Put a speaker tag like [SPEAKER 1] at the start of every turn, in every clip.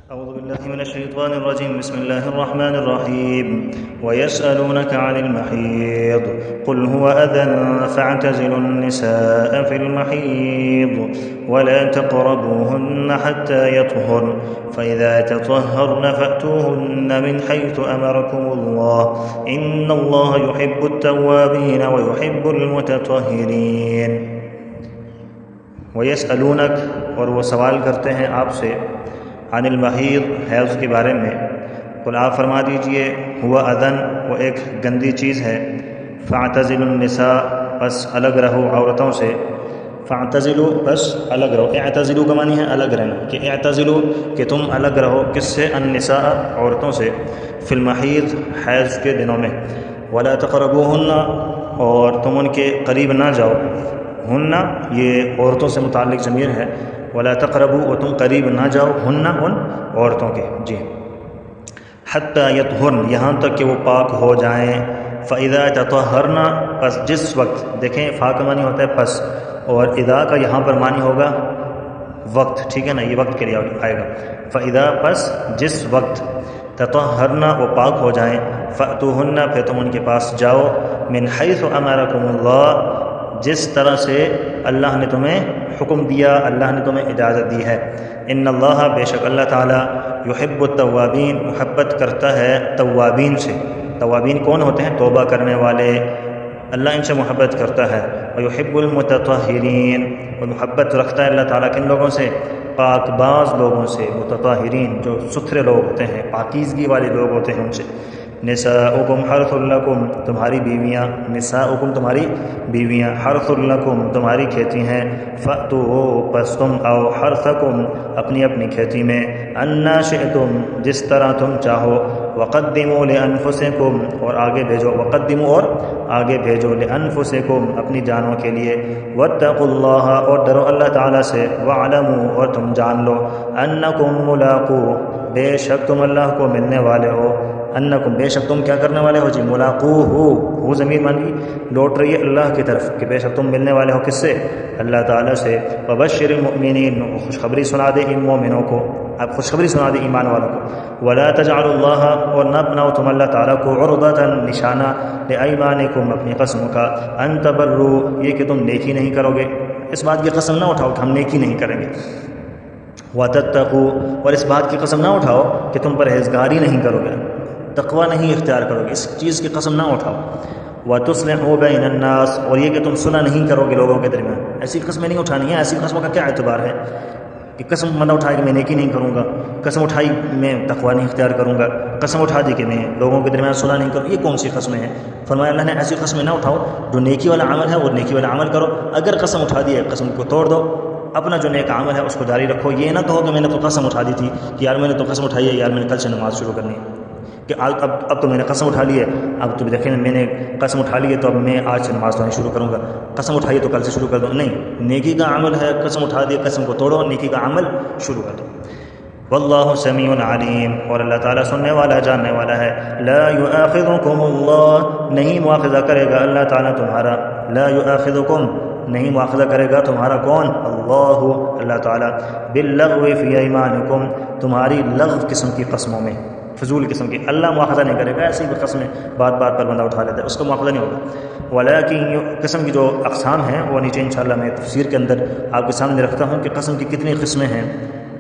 [SPEAKER 1] أعوذ بالله من الشيطان الرجيم بسم الله الرحمن الرحيم ويسألونك عن المحيض قل هو أذى فاعتزلوا النساء في المحيض ولا تقربوهن حتى يطهرن فإذا تطهرن فأتوهن من حيث أمركم الله إن الله يحب التوابين ويحب المتطهرين۔ ويسألونك، اور وہ سوال کرتے ہیں آپ سے، عن المحیض، حیض کے بارے میں، قل آپ فرما دیجئے، ہوا اذن، وہ ایک گندی چیز ہے، فاعتزلوا النساء، بس الگ رہو عورتوں سے، فاعتزلوا بس الگ رہو، اعتزلوا کا معنی ہے الگ رہنا، کہ اعتزلوا کہ تم الگ رہو، کس سے؟ النساء عورتوں سے، فی المحیض حیض کے دنوں میں، ولا تقربوہن اور تم ان کے قریب نہ جاؤ، ہن یہ عورتوں سے متعلق ضمیر ہے، ولا تقربوا اور تم قریب نہ جاؤ، ہن ان عورتوں کے، جی، حتی یطہرن یہاں تک کہ وہ پاک ہو جائیں، فاذا تطہرن پس جس وقت، دیکھیں فا کا معنی ہوتا ہے پس، اور اذا کا یہاں پر معنی ہوگا وقت، ٹھیک ہے نا، یہ وقت کے لیے آئے گا، فاذا پس جس وقت، تطہرن وہ پاک ہو جائیں، فاتوہن پھر تم ان کے پاس جاؤ، من حیث امرکم اللہ جس طرح سے اللہ نے تمہیں حکم دیا، اللہ نے تمہیں اجازت دی ہے، ان اللہ بے شک اللہ تعالیٰ یحب التوابین محبت کرتا ہے توابین سے، توابین کون ہوتے ہیں؟ توبہ کرنے والے، اللہ ان سے محبت کرتا ہے، ویحب المتطہرین اور محبت رکھتا ہے اللہ تعالیٰ کن لوگوں سے؟ پاک باز لوگوں سے، متطہرین جو ستھرے لوگ ہوتے ہیں، پاکیزگی والے لوگ ہوتے ہیں ان سے۔ نساؤکم حرث لکم تمہاری بیویاں، نساؤکم تمہاری بیویاں، حرث لکم تمہاری کھیتی ہیں، فأتو پس تم آؤ، حرثکم اپنی اپنی کھیتی میں، انا شئتم جس طرح تم چاہو، وقدموا لانفسکم اور آگے بھیجو، وقدموا اور آگے بھیجو، لانفسکم اپنی جانوں کے لیے، واتقوا اللہ اور ڈرو اللہ تعالیٰ سے، واعلموا اور تم جان لو، انکم ملاقو بے شک تم اللہ کو ملنے والے ہو، انکم بے شک تم کیا کرنے والے ہو؟ جی ملاقوہ، وہ ضمیر مانی لوٹ رہی ہے اللہ کی طرف کہ بے شک تم ملنے والے ہو، کس سے؟ اللہ تعالیٰ سے۔ وبشر المؤمنین خوشخبری سنا دے ان مومنوں کو، آپ خوشخبری سنا دے ایمان والوں کو۔ ولا تجعلوا اللہ اور نہ بناؤ تم اللہ تعالیٰ کو عرضۃ نشانہ لایمانکم اپنی قسم کا، ان تبروا یہ کہ تم نیکی نہیں کرو گے، اس بات کی قسم نہ اٹھاؤ کہ ہم نیکی نہیں کریں گے، وتتقوا اور اس بات کی قسم نہ اٹھاؤ کہ تم پرہیزگاری نہیں کرو گے، تقوی نہیں اختیار کرو گے، اس چیز کی قسم نہ اٹھاؤ، وَتُصْلِحُوا بَيْنَ النَّاسِ اور یہ کہ تم صلح نہیں کرو گے لوگوں کے درمیان، ایسی قسمیں نہیں اٹھانی ہیں، ایسی قسموں کا کیا اعتبار ہے کہ قسم بندہ اٹھائے کہ میں نیکی نہیں کروں گا، قسم اٹھائی میں تقوی نہیں اختیار کروں گا، قسم اٹھا دی کہ میں لوگوں کے درمیان صلح نہیں کروں، یہ کون سی قسمیں ہیں؟ فرمایا اللہ نے ایسی قسمیں نہ اٹھاؤ، جو نیکی والا عمل ہے وہ نیکی والا عمل کرو، اگر قسم اٹھا دی ہے قسم کو توڑ دو، اپنا جو نیک عمل ہے اس کو جاری رکھو، یہ نہ کہو کہ میں نے تو قسم اٹھا دی تھی کہ یار میں نے تو قسم اٹھائی ہے، یار میں نے کل سے نماز شروع کرنی ہے، کہ اب تو میں نے قسم اٹھا لی ہے، اب تو دیکھیں میں نے قسم اٹھا لی ہے تو اب میں آج سے نماز پڑھنا شروع کروں گا، قسم اٹھائیے تو کل سے شروع کر دو، نہیں، نیکی کا عمل ہے، قسم اٹھا دی قسم کو توڑو، نیکی کا عمل شروع کر دو۔ واللہ سمیع علیم اور اللہ تعالیٰ سننے والا جاننے والا ہے۔ لا یؤاخذکم اللہ نہیں مؤاخذہ کرے گا اللہ تعالیٰ تمہارا، لا یؤاخذکم نہیں مؤاخذہ کرے گا تمہارا کون؟ اللہ تعالیٰ، باللغو فی ایمانکم تمہاری لغو قسم کی قسموں میں، فضول قسم کی، اللہ مؤاخذہ نہیں کرے گا، ایسی بھی قسمیں بات بات پر بندہ اٹھا لیتا ہے، اس کا مؤاخذہ نہیں ہوگا۔ ولیکن قسم کی جو اقسام ہیں وہ نیچے انشاءاللہ میں تفسیر کے اندر آپ کے سامنے رکھتا ہوں کہ قسم کی کتنی قسمیں ہیں،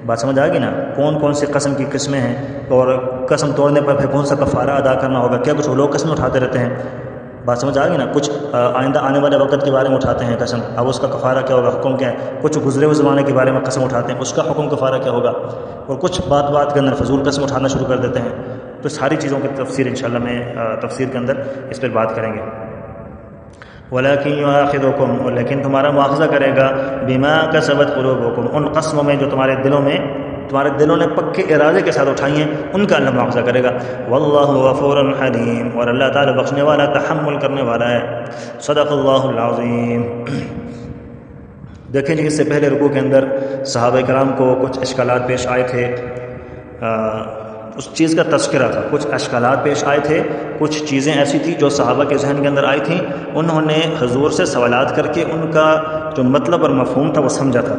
[SPEAKER 1] بات سمجھ آئے گی نا، کون کون سی قسم کی قسمیں ہیں، اور قسم توڑنے پر پھر کون سا کفارہ ادا کرنا ہوگا، کیا کچھ لوگ قسم اٹھاتے رہتے ہیں، بات سمجھ آ گئی نا، کچھ آئندہ آنے والے وقت کے بارے میں اٹھاتے ہیں قسم، اب اس کا کفارہ کیا ہوگا، حکم کیا ہے، کچھ گزرے ہوئے زمانے کے بارے میں قسم اٹھاتے ہیں، اس کا حکم کفارہ کیا ہوگا، اور کچھ بات بات کے اندر فضول قسم اٹھانا شروع کر دیتے ہیں، تو ساری چیزوں کی تفسیر انشاءاللہ میں تفسیر کے اندر اس پر بات کریں گے۔ ولیکن یؤاخذکم اور لیکن تمہارا مؤاخذہ کرے گا، بما کسبت قلوبکم ان قسموں میں جو تمہارے دلوں نے پکے ارادے کے ساتھ اٹھائی ہیں، ان کا اللہ مؤاخذہ کرے گا۔ واللہ غفور حلیم اور اللہ تعالیٰ بخشنے والا، تحمل کرنے والا ہے۔ صدق اللہ العظیم۔ دیکھیں جی، اس سے پہلے رکوع کے اندر صحابہ کرام کو کچھ اشکالات پیش آئے تھے، اس چیز کا تذکرہ تھا، کچھ اشکالات پیش آئے تھے، کچھ چیزیں ایسی تھیں جو صحابہ کے ذہن کے اندر آئی تھیں، انہوں نے حضور سے سوالات کر کے ان کا جو مطلب اور مفہوم تھا وہ سمجھا تھا۔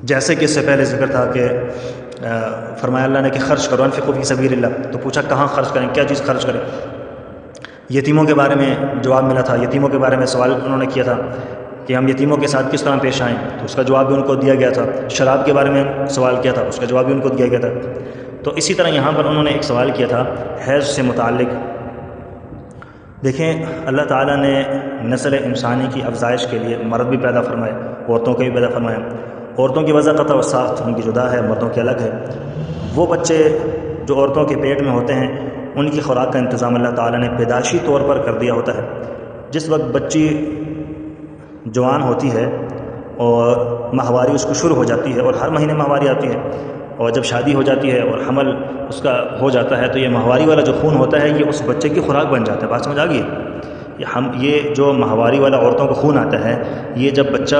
[SPEAKER 1] جیسے کہ اس سے پہلے ذکر تھا کہ فرمایا اللہ نے کہ خرچ کرو، انفقوا فی سبیل اللہ، تو پوچھا کہاں خرچ کریں، کیا چیز خرچ کریں؟ یتیموں کے بارے میں جواب ملا تھا، یتیموں کے بارے میں سوال انہوں نے کیا تھا کہ ہم یتیموں کے ساتھ کس طرح پیش آئیں، تو اس کا جواب بھی ان کو دیا گیا تھا۔ شراب کے بارے میں سوال کیا تھا، اس کا جواب بھی ان کو دیا گیا تھا۔ تو اسی طرح یہاں پر انہوں نے ایک سوال کیا تھا حیض سے متعلق۔ دیکھیں اللہ تعالیٰ نے نسل انسانی کی افزائش کے لیے مرد بھی پیدا فرمائے، عورتوں کے بھی پیدا فرمایا۔ عورتوں کی وضع قطع و ساخت ان کی جدا ہے، مردوں کی الگ ہے۔ وہ بچے جو عورتوں کے پیٹ میں ہوتے ہیں ان کی خوراک کا انتظام اللہ تعالیٰ نے پیدائشی طور پر کر دیا ہوتا ہے۔ جس وقت بچی جوان ہوتی ہے اور ماہواری اس کو شروع ہو جاتی ہے، اور ہر مہینے ماہواری آتی ہے، اور جب شادی ہو جاتی ہے اور حمل اس کا ہو جاتا ہے تو یہ ماہواری والا جو خون ہوتا ہے یہ اس بچے کی خوراک بن جاتا ہے۔ بات سمجھ آ گئی؟ یہ جو ماہواری والا عورتوں کو خون آتا ہے، یہ جب بچہ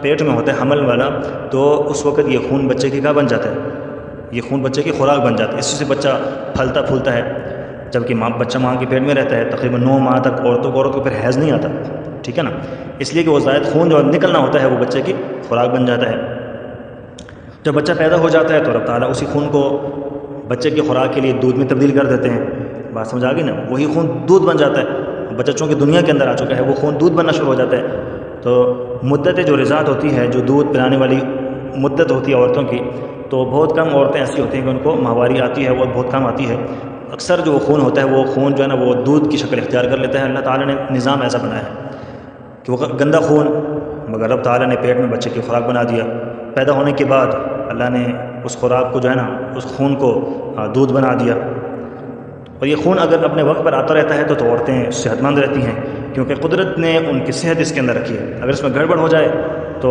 [SPEAKER 1] پیٹ میں ہوتا ہے حمل والا، تو اس وقت یہ خون بچے کی کیا بن جاتا ہے؟ یہ خون بچے کی خوراک بن جاتا ہے۔ اسی سے بچہ پھلتا پھولتا ہے۔ جبکہ بچہ ماں کے پیٹ میں رہتا ہے تقریباً 9 ماہ تک عورت کو پھر حیض نہیں آتا، ٹھیک ہے نا؟ اس لیے کہ وہ زائد خون جو نکلنا ہوتا ہے وہ بچے کی خوراک بن جاتا ہے۔ جب بچہ پیدا ہو جاتا ہے تو رب تعالیٰ اسی خون کو بچے کی خوراک کے لیے دودھ میں تبدیل کر دیتے ہیں۔ بات سمجھ آ گئی نا؟ وہی خون دودھ بن جاتا ہے۔ بچہ چونکہ دنیا کے اندر آ چکا ہے وہ خون دودھ بننا شروع ہو جاتا ہے۔ تو مدت جو رضاعت ہوتی ہے، جو دودھ پلانے والی مدت ہوتی ہے عورتوں کی، تو بہت کم عورتیں ایسی ہوتی ہیں کہ ان کو ماہواری آتی ہے، وہ بہت کم آتی ہے۔ اکثر جو خون ہوتا ہے وہ خون جو ہے نا وہ دودھ کی شکل اختیار کر لیتا ہے۔ اللہ تعالیٰ نے نظام ایسا بنایا ہے کہ وہ گندا خون، مگر رب تعالیٰ نے پیٹ میں بچے کی خوراک بنا دیا۔ پیدا ہونے کے بعد اللہ نے اس خوراک کو جو ہے نا اس خون کو دودھ بنا دیا۔ اور یہ خون اگر اپنے وقت پر آتا رہتا ہے تو عورتیں صحت مند رہتی ہیں، کیونکہ قدرت نے ان کی صحت اس کے اندر رکھی ہے۔ اگر اس میں گڑبڑ ہو جائے تو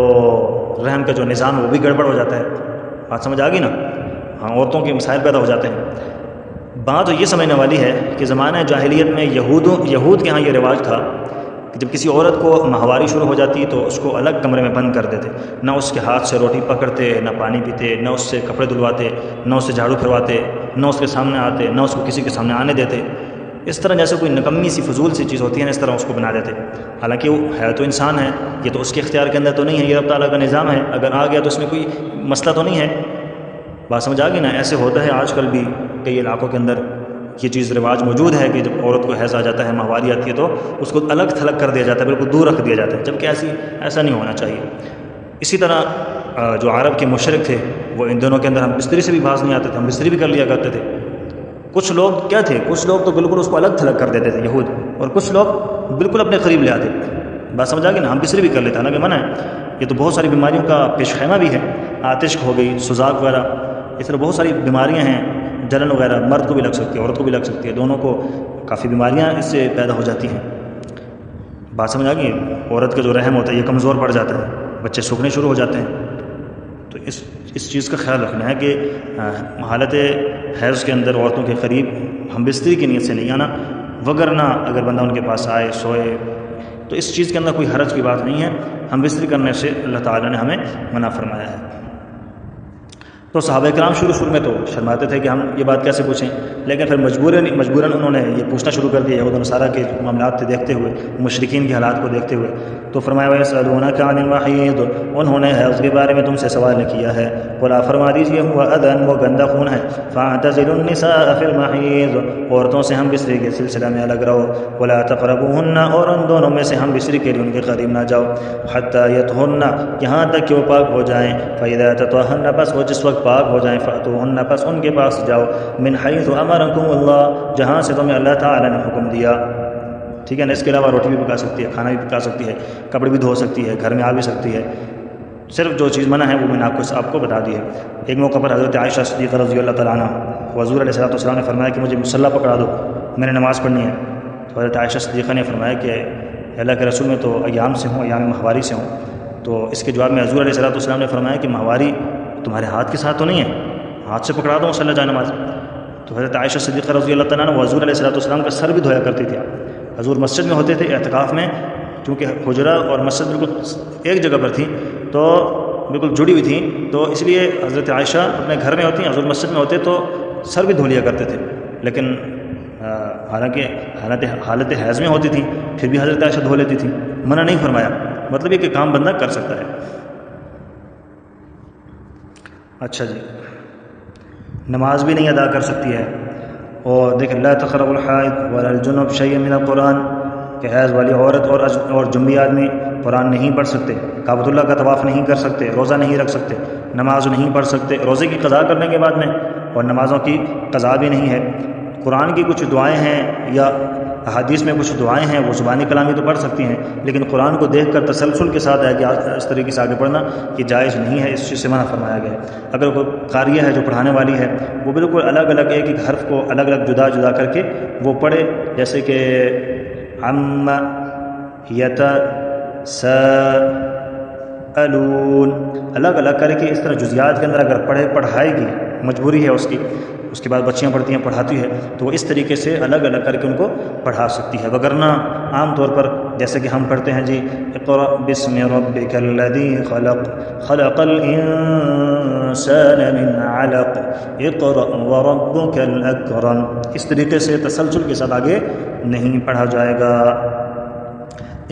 [SPEAKER 1] رحم کا جو نظام ہے وہ بھی گڑبڑ ہو جاتا ہے۔ بات سمجھ آ گئی نا؟ ہاں، عورتوں کے مسائل پیدا ہو جاتے ہیں۔ بات تو یہ سمجھنے والی ہے کہ زمانہ جاہلیت میں یہود کے ہاں یہ رواج تھا کہ جب کسی عورت کو ماہواری شروع ہو جاتی تو اس کو الگ کمرے میں بند کر دیتے، نہ اس کے ہاتھ سے روٹی پکڑتے، نہ پانی پیتے، نہ اس سے کپڑے دھلواتے، نہ اس سے جھاڑو پھرواتے، نہ اس کے سامنے آتے، نہ اس کو کسی کے سامنے آنے دیتے۔ اس طرح جیسے کوئی نکمی سی فضول سی چیز ہوتی ہے نا، اس طرح اس کو بنا دیتے۔ حالانکہ وہ ہے تو انسان ہے، یہ تو اس کے اختیار کے اندر تو نہیں ہے، یہ رب تعالیٰ کا نظام ہے۔ اگر آ گیا تو اس میں کوئی مسئلہ تو نہیں ہے۔ بات سمجھ آ گئی نا؟ ایسے ہوتا ہے آج کل بھی کئی علاقوں کے اندر یہ چیز رواج موجود ہے کہ جب عورت کو حیض آ جاتا ہے، ماہواری آتی ہے، تو اس کو الگ تھلگ کر دیا جاتا ہے، بالکل دور رکھ دیا جاتا ہے، جبکہ ایسا نہیں ہونا چاہیے۔ اسی طرح جو عرب کے مشرک تھے وہ ان دنوں کے اندر ہم بستری سے بھی باز نہیں آتے تھے، ہم بستری بھی کر لیا کرتے تھے۔ کچھ لوگ کیا تھے، کچھ لوگ تو بالکل اس کو الگ تھلگ کر دیتے تھے یہود، اور کچھ لوگ بالکل اپنے قریب لے آتے۔ بات سمجھ آ گئی نا؟ ہم بستری بھی کر لیتے ہیں، حالانکہ منع ہے۔ یہ تو بہت ساری بیماریوں کا پیش خیمہ بھی ہے، آتش ہو گئی، سوزاک وغیرہ، اس طرح بہت ساری بیماریاں ہیں، جلن وغیرہ، مرد کو بھی لگ سکتی ہے، عورت کو بھی لگ سکتی ہے، دونوں کو کافی بیماریاں اس سے پیدا ہو جاتی ہیں۔ بات سمجھ آ گئی؟ عورت کا جو رحم ہوتا ہے یہ کمزور پڑ جاتا ہے، بچے سوکھنے شروع ہو جاتے ہیں۔ تو اس چیز کا خیال رکھنا ہے کہ حالت حیض کے اندر عورتوں کے قریب ہم بستری کی نیت سے نہیں آنا، وگرنہ اگر بندہ ان کے پاس آئے، سوئے، تو اس چیز کے اندر کوئی حرج کی بات نہیں ہے۔ ہم بستری کرنے سے اللہ تعالیٰ نے ہمیں منع فرمایا ہے۔ تو صحابہ کرام شروع میں تو شرماتے تھے کہ ہم یہ بات کیسے پوچھیں، لیکن پھر مجبوراً انہوں نے یہ پوچھنا شروع کر دیا یہود و نصارہ کے معاملات دیکھتے ہوئے، مشرکین کے حالات کو دیکھتے ہوئے۔ تو فرمایا وَيَسْأَلُونَكَ عَنِ الْمَحِيضِ، انہوں نے حیض کے بارے میں تم سے سوال کیا ہے، قُلْ فرما دیجیے هُوَ أَذًى، وہ گندا خون ہے، فَاعْتَزِلُوا النِّسَاءَ فِي الْمَحِيضِ، عورتوں سے ہم بستری کے سلسلہ میں الگ رہو، وَلَا تَقْرَبُوهُنَّ، اور ان دونوں میں سے ہم بستری کے لیے ان کے قریب نہ جاؤ، حَتَّى يَطْهُرْنَ، یہاں تک کہ وہ پاک ہو جائیں، فَإِذَا تَطَهَّرْنَ، بس وہ جس وقت پاک ہو جائیں، فَأْتُوهُنَّ، پس ان کے پاس جاؤ، مِنْ حَيْثُ أَمَرَكُمُ اللَّهُ، جہاں سے تمہیں اللہ تعالیٰ نے حکم دیا۔ ٹھیک ہے نا؟ اس کے علاوہ روٹی بھی پکا سکتی ہے، کھانا بھی پکا سکتی ہے، کپڑے بھی دھو سکتی ہے، گھر میں آ بھی سکتی ہے، صرف جو چیز منع ہے وہ میں نے آپ کو بتا دی ہے۔ ایک موقع پر حضرت عائشہ صدیقہ رضی اللہ تعالیٰ عنہ، حضور علیہ السلام نے فرمایا کہ مجھے مصلی پکڑا دو، میں نے نماز پڑھنی ہے۔ تو حضرت عائشہ صدیقہ نے فرمایا کہ اللہ کے رسول، میں تو ایام سے ہوں، ایام ماہواری سے ہوں۔ تو اس کے جواب میں حضور علیہ السلام نے فرمایا کہ ماہواری تمہارے ہاتھ کے ساتھ تو نہیں ہے، ہاتھ سے پکڑا دو مصلی جائے نماز۔ تو حضرت عائشہ صدیقہ رضی اللہ تعالیٰ عنہ حضور علیہ السلام کا سر بھی دھویا کرتی تھی۔ حضور مسجد میں ہوتے تھے اعتکاف میں، کیونکہ حجرہ اور مسجد بالکل ایک جگہ پر تھی، تو بالکل جڑی ہوئی تھیں، تو اس لیے حضرت عائشہ اپنے گھر میں ہوتی ہیں، حضور مسجد میں ہوتے تو سر بھی دھو لیا کرتے تھے۔ لیکن حالانکہ حالت حیض میں ہوتی تھی پھر بھی حضرت عائشہ دھو لیتی تھی، منع نہیں فرمایا، مطلب یہ کہ کام بندہ کر سکتا ہے۔ اچھا جی، نماز بھی نہیں ادا کر سکتی ہے. اور دیکھ لا تقربوا الحائض ولا الجنب شیئا من القرآن کہ حیض والی عورت اور جنبی آدمی قرآن نہیں پڑھ سکتے، کعبۃ اللہ کا طواف نہیں کر سکتے، روزہ نہیں رکھ سکتے، نماز نہیں پڑھ سکتے، روزے کی قضا کرنے کے بعد میں، اور نمازوں کی قضا بھی نہیں ہے. قرآن کی کچھ دعائیں ہیں یا احادیث میں کچھ دعائیں ہیں وہ زبانی کلامی تو پڑھ سکتی ہیں، لیکن قرآن کو دیکھ کر تسلسل کے ساتھ ہے کہ اس طریقے سے آگے پڑھنا یہ جائز نہیں ہے، اس چیز سے منع فرمایا گیا ہے. اگر کوئی قاریہ ہے جو پڑھانے والی ہے وہ بالکل الگ الگ ایک ایک حرف کو الگ الگ جدا جدا کر کے وہ پڑھے، جیسے کہ عم یتساءلون الگ الگ کر کے اس طرح جزیات کے اندر اگر پڑھائے گی، مجبوری ہے اس کے بعد بچیاں پڑھتی ہیں پڑھاتی ہے تو وہ اس طریقے سے الگ الگ کر کے ان کو پڑھا سکتی ہے. وگرنہ عام طور پر جیسے کہ ہم پڑھتے ہیں جی اقرأ بسم ربک الذی خلق خلق الانسان من علق اقرأ وربک الاکرم، اس طریقے سے تسلسل کے ساتھ آگے نہیں پڑھا جائے گا.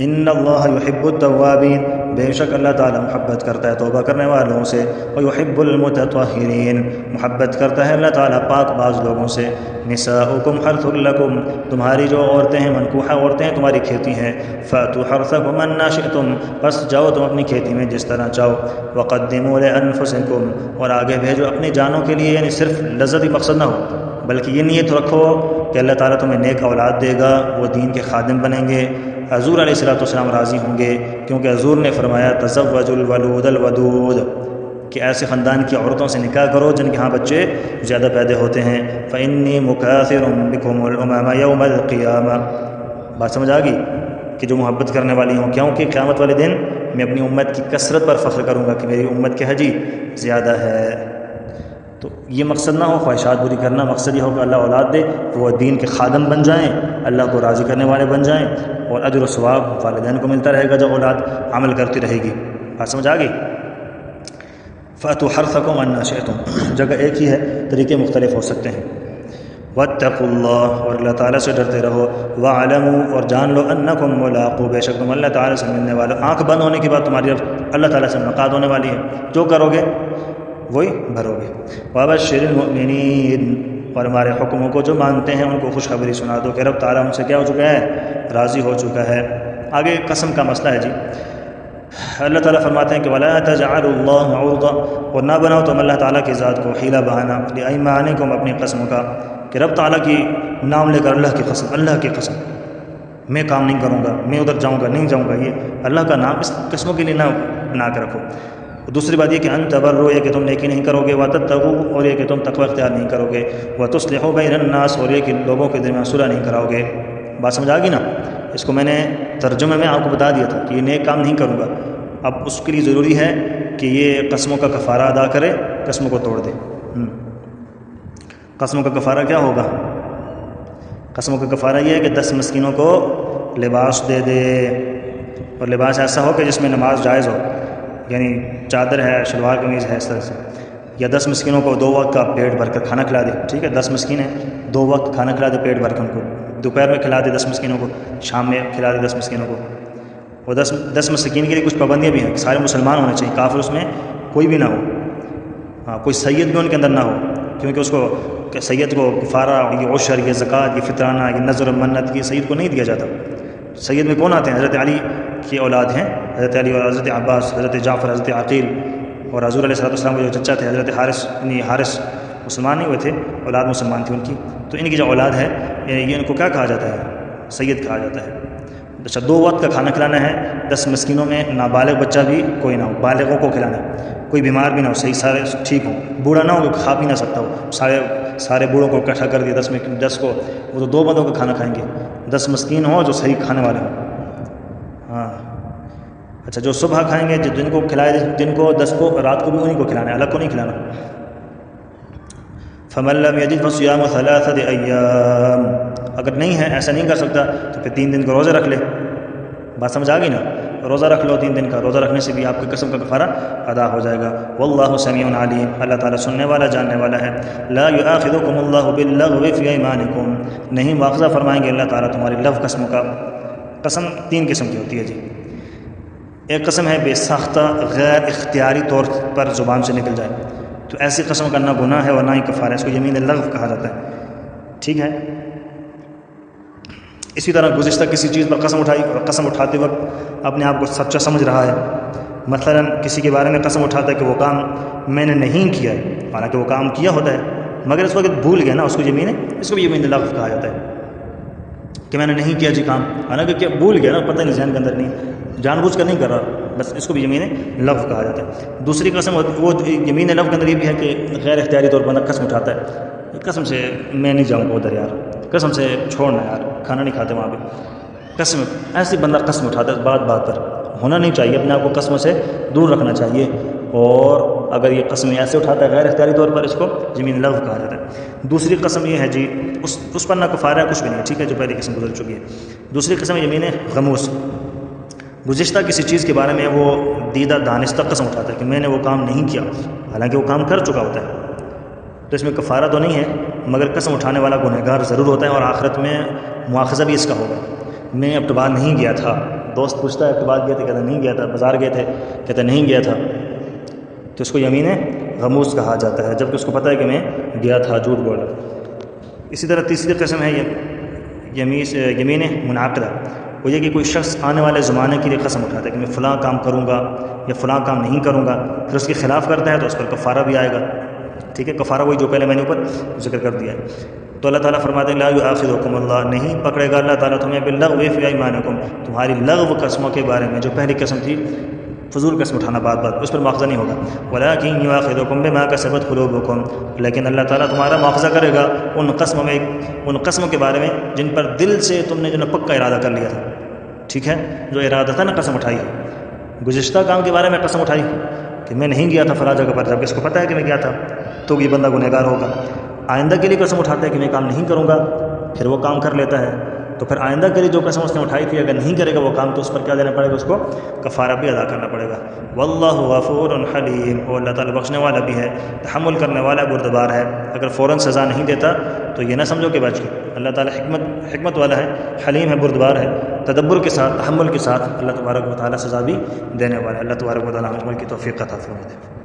[SPEAKER 1] ان اللہ یحب التوابین، بے شک اللہ تعالیٰ محبت کرتا ہے توبہ کرنے والوں سے، ویحب المتطہرین، محبت کرتا ہے اللہ تعالیٰ پاک باز لوگوں سے. نساؤکم حرث لکم، تمہاری جو عورتیں ہیں منکوحہ عورتیں ہیں تمہاری کھیتی ہیں. فاتوا حرثکم انا شئتم، پس جاؤ تم اپنی کھیتی میں جس طرح چاہو. وقدموا لانفسکم، اور آگے بھیجو اپنی جانوں کے لیے، یعنی صرف لذت ہی مقصد نہ ہو بلکہ یہ نیت رکھو کہ اللہ تعالیٰ تمہیں نیک اولاد دے گا، وہ دین کے خادم بنیں گے. حضور علیہ السلام راضی ہوں گے کیونکہ حضور نے فرمایا تزوجوا الولود الودود کہ ایسے خاندان کی عورتوں سے نکاح کرو جن کے ہاں بچے زیادہ پیدا ہوتے ہیں. فإنی مکاثر بکم الامم یوم القیامہ، بات سمجھ آ گئی کہ جو محبت کرنے والی ہوں، کیونکہ قیامت والے دن میں اپنی امت کی کثرت پر فخر کروں گا کہ میری امت کے حجی زیادہ ہے. تو یہ مقصد نہ ہو خواہشات پوری کرنا، مقصد یہ ہو کہ اللہ اولاد دے تو وہ دین کے خادم بن جائیں، اللہ کو راضی کرنے والے بن جائیں، اور اجر و ثواب والدین کو ملتا رہے گا جب اولاد عمل کرتی رہے گی. بات سمجھ آ گئی. فأتوا حرثکم انا شئتم، جگہ ایک ہی ہے، طریقے مختلف ہو سکتے ہیں. واتقوا اللہ، اور اللہ تعالیٰ سے ڈرتے رہو. واعلموا، اور جان لو انکم ملاقو، بے شک تم اللہ تعالیٰ سے ملنے والے. آنکھ بند ہونے کے بعد تمہاری اللہ تعالیٰ سے ملاقات ہونے والی ہے، جو کرو گے وہی بھرو گے. وبشر المؤمنین، اور ہمارے حکموں کو جو مانتے ہیں ان کو خوشخبری سنا دو کہ رب تعالیٰ ان سے کیا ہو چکا ہے، راضی ہو چکا ہے. آگے قسم کا مسئلہ ہے جی. اللہ تعالیٰ فرماتے ہیں کہ ولا تجعلوا اللہ عرضا، اور نہ بناؤ تم اللہ تعالیٰ کی ذات کو حیلہ بہانہ، لایمانکم، اپنی قسموں کا، کہ رب تعالیٰ کی نام لے کر اللہ کی قسم میں کام نہیں کروں گا، میں ادھر جاؤں گا نہیں جاؤں گا، یہ اللہ کا نام اس قسموں کے لیے نہ بنا کے رکھو. دوسری بات یہ کہ ان تبروا، یہ کہ تم نیکی نہیں کرو گے، وتتقوا، اور یہ کہ تم تقوی اختیار نہیں کرو گے، وتصلحوا بین الناس، اور یہ کہ لوگوں کے درمیان صلح نہیں کراؤ گے. بات سمجھ آ گئی نا. اس کو میں نے ترجمے میں آپ کو بتا دیا تھا کہ یہ نیک کام نہیں کروں گا. اب اس کے لیے ضروری ہے کہ یہ قسموں کا کفارہ ادا کرے، قسموں کو توڑ دے. قسموں کا کفارہ کیا ہوگا؟ قسموں کا کفارہ یہ ہے کہ 10 مسکینوں کو لباس دے دے، اور لباس ایسا ہو کہ جس میں نماز جائز ہو، یعنی چادر ہے، شلوار قمیض ہے، اس طرح سے. یا 10 مسکینوں کو 2 وقت کا پیٹ بھر کر کھانا کھلا دے. ٹھیک ہے، 10 مسکین ہیں، 2 وقت کھانا کھلا دے پیٹ بھر کر ان کو. دوپہر میں کھلا دے 10 مسکینوں کو، شام میں کھلا دے 10 مسکینوں کو. اور 10 مسکین کے لیے کچھ پابندیاں بھی ہیں، سارے مسلمان ہونے چاہیے، کافر اس میں کوئی بھی نہ ہو. ہاں، کوئی سید بھی ان کے اندر نہ ہو، کیونکہ اس کو سید کو کفارہ، یہ عشر، یہ زکوٰۃ، یہ فطرانہ، یہ نذر و منت، یہ سید کو نہیں دیا جاتا. سید میں کون آتے ہیں؟ حضرت علی کی اولاد ہیں، حضرت علی اور حضرت عباس، حضرت جعفر، حضرت عقیل، اور حضور علیہ السلام کے جو چچا تھے حضرت حارث مسلمان نہیں ہوئے تھے، اولاد مسلمان تھی ان کی. تو ان کی جو اولاد ہے یہ ان کو کیا کہا جاتا ہے؟ سید کہا جاتا ہے. اچھا، 2 وقت کا کھانا کھلانا ہے 10 مسکینوں میں، نابالغ بچہ بھی کوئی نہ ہو، بالغوں کو کھلانا ہے، کوئی بیمار بھی نہ ہو، صحیح سارے ٹھیک ہوں، بوڑھا نہ ہو کہ کھا بھی نہ سکتا ہو. سارے بوڑھوں کو اکٹھا کر دیا 10 کو، وہ تو 2 بندوں کا کھانا کھائیں گے. 10 مسکین ہوں جو صحیح کھانے والے ہوں. ہاں اچھا، جو صبح کھائیں گے، جن کو کھلائے، دن کو 10 کو، رات کو بھی انہیں کو کھلانا ہے، الگ کو نہیں کھلانا. فمن لم یجد فصیام 3 ایام، اگر نہیں ہے، ایسا نہیں کر سکتا تو پھر 3 دن کو روزہ رکھ لے. بات سمجھ آ گئی نا. روزہ رکھ لو 3 دن کا، روزہ رکھنے سے بھی آپ کی قسم کا کفارہ ادا ہو جائے گا. واللہ سمیع علیم، اللہ تعالیٰ سننے والا جاننے والا ہے. لا یؤاخذکم اللہ باللغو فی ایمانکم، نہیں مواخذہ فرمائیں گے اللہ تعالیٰ تمہاری لغو قسموں کا. قسم 3 قسم کی ہوتی ہے جی. ایک قسم ہے بے ساختہ غیر اختیاری طور پر زبان سے نکل جائے، تو ایسی قسم کرنا گناہ ہے اور نہ ہی کفارہ ہے، اس کو یمین لغو کہا جاتا ہے، ٹھیک ہے۔ اسی طرح گزشتہ کسی چیز پر قسم اٹھائی اور قسم اٹھاتے وقت اپنے آپ کو سچا سمجھ رہا ہے، مثلا کسی کے بارے میں قسم اٹھاتا ہے کہ وہ کام میں نے نہیں کیا ہے، حالانکہ وہ کام کیا ہوتا ہے مگر اس وقت بھول گیا نا، اس کو بھی یمین لغو کہا جاتا ہے کہ میں نے نہیں کیا جی کام، حالانکہ کیا بھول گیا نا، پتہ نہیں ذہن کے اندر نہیں، جان بوجھ کر نہیں کر رہا، بس اس کو بھی یمین لغو کہا جاتا ہے۔ دوسری قسم وہ یمین لغو کے اندر یہ بھی ہے کہ غیر اختیاری طور پر بندہ قسم اٹھاتا ہے، قسم سے میں نہیں جاؤں گا ادھر یار، قسم سے چھوڑنا یار، کھانا نہیں کھاتے وہاں پہ، قسم ایسی بندہ قسم اٹھاتا ہے، بات بات پر ہونا نہیں چاہیے، اپنے آپ کو قسموں سے دور رکھنا چاہیے، اور اگر یہ قسم ایسے اٹھاتا ہے غیر اختیاری طور پر، اس کو یمین لغو کہا جاتا ہے۔ دوسری قسم یہ ہے جی اس پر نہ کفارہ ہے کچھ بھی نہیں ہے، ٹھیک ہے، جو پہلی قسم گزر چکی ہے۔ دوسری قسم یمین غموس، گزشتہ کسی چیز کے بارے میں وہ دیدہ دانستہ قسم اٹھاتا ہے کہ میں نے وہ کام نہیں کیا، حالانکہ وہ کام کر چکا ہوتا ہے، تو اس میں کفارہ تو نہیں ہے مگر قسم اٹھانے والا گنہگار ضرور ہوتا ہے، اور آخرت میں مواخذہ بھی اس کا ہوگا۔ میں ابتبار نہیں گیا تھا، دوست پوچھتا ہے ابتبار گئے تھے، کہتا نہیں گیا تھا، بازار گئے تھے، کہتا نہیں گیا تھا، تو اس کو یمین غموس کہا جاتا ہے، جبکہ اس کو پتہ ہے کہ میں گیا تھا، جھوٹ بولا۔ اسی طرح تیسری قسم ہے یمین منعقدہ، وہ یہ کہ کوئی شخص آنے والے زمانے کے لیے قسم اٹھاتا ہے کہ میں فلاں کام کروں گا یا فلاں کام نہیں کروں گا، پھر اس کے خلاف کرتا ہے تو اس پر کفارہ بھی آئے گا، ٹھیک ہے، کفارہ وہی جو پہلے میں نے اوپر ذکر کر دیا ہے۔ تو اللہ تعالیٰ فرماتے ہیں لا یؤاخذکم اللہ، نہیں پکڑے گا اللہ تعالیٰ تمہیں باللغو فی ایمانکم، تمہاری لغو قسموں کے بارے میں، جو پہلی قسم تھی فضول قسم اٹھانا بات بات، اس پر مواخذہ نہیں ہوگا، ولکن یؤاخذکم بما کسبت قلوبکم، لیکن اللہ تعالیٰ تمہارا مواخذہ کرے گا ان قسموں کے بارے میں جن پر دل سے تم نے جو پکا ارادہ کر لیا تھا، ٹھیک ہے، جو ارادتاً قسم اٹھائی ہے، گزشتہ کام کے بارے میں قسم اٹھائی کہ میں نہیں گیا تھا فلاں جگہ پر، جبکہ اس کو پتہ ہے کہ میں گیا تھا، تو یہ بندہ گنہگار ہوگا۔ آئندہ کے لیے قسم اٹھاتا ہے کہ میں کام نہیں کروں گا، پھر وہ کام کر لیتا ہے، تو پھر آئندہ کے لیے جو قسم اس نے اٹھائی تھی اگر نہیں کرے گا وہ کام تو اس پر کیا دینا پڑے گا، اس کو کفارہ بھی ادا کرنا پڑے گا۔ واللہ غفور حلیم، اور اللہ تعالیٰ بخشنے والا بھی ہے، تحمل کرنے والا بردبار ہے، اگر فوراً سزا نہیں دیتا تو یہ نہ سمجھو کہ بچ گئے، اللہ تعالیٰ حکمت والا ہے، حلیم ہے، بردبار ہے، تدبر کے ساتھ، تحمل کے ساتھ اللہ تبارک و تعالیٰ سزا بھی دینے والا ہے۔ اللہ تبارک و تعالیٰ عمل کی توفیق عطا فرمائے۔